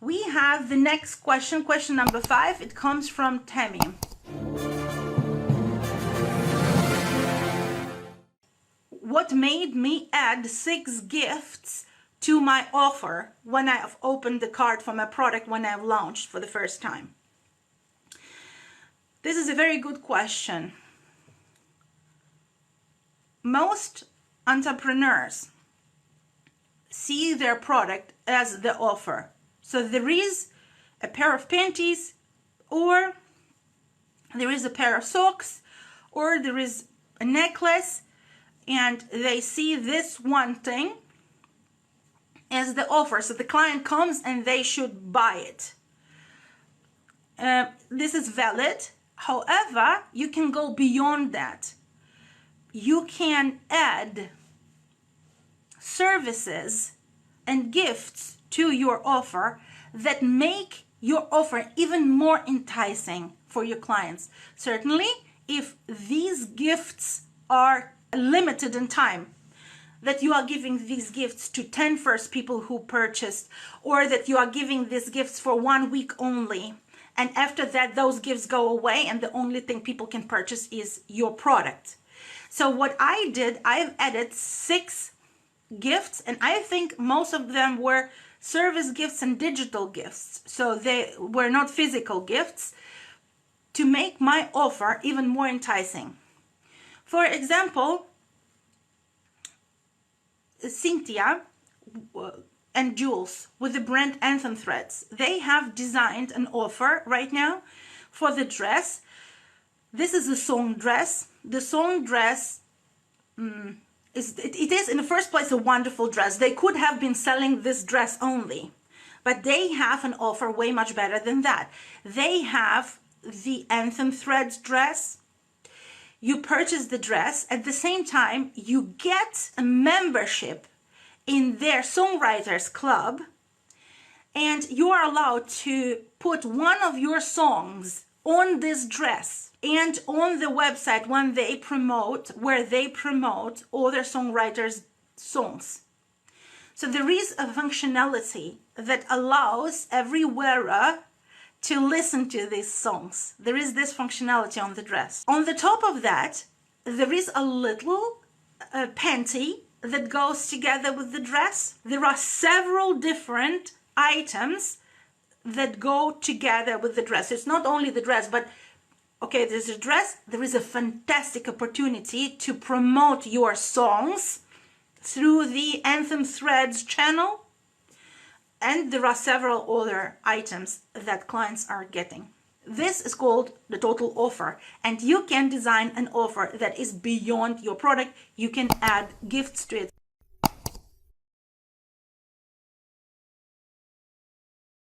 We have the next question, question number 5. It comes from Tammy. What made me add 6 gifts to my offer when I've opened the cart for my product when I've launched for the first time? This is a very good question. Most entrepreneurs see their product as the offer. So there is a pair of panties, or there is a pair of socks, or there is a necklace, and they see this one thing as the offer. So the client comes and they should buy it. This is valid. However, you can go beyond that. You can add services and gifts to your offer that make your offer even more enticing for your clients. Certainly, if these gifts are limited in time, that you are giving these gifts to 10 first people who purchased, or that you are giving these gifts for 1 week only, and after that those gifts go away and the only thing people can purchase is your product. So what I did, I've added 6 gifts, and I think most of them were service gifts and digital gifts, so they were not physical gifts, to make my offer even more enticing. For example, Cynthia and Jules with the brand Anthem Threads, they have designed an offer right now for the dress. This is a song dress. The song dress it is in the first place a wonderful dress. They could have been selling this dress only, but they have an offer way much better than that. They have the Anthem Threads dress. You purchase the dress, at the same time you get a membership in their songwriters club, and you are allowed to put one of your songs on this dress and on the website when they promote, where they promote other songwriters' songs. So there is a functionality that allows every wearer to listen to these songs. There is this functionality on the dress. On the top of that, there is a little panty that goes together with the dress. There are several different items that go together with the dress. It's not only the dress, but okay, there's a dress, there is a fantastic opportunity to promote your songs through the Anthem Threads channel, and there are several other items that clients are getting. This is called the total offer, and you can design an offer that is beyond your product. You can add gifts to it.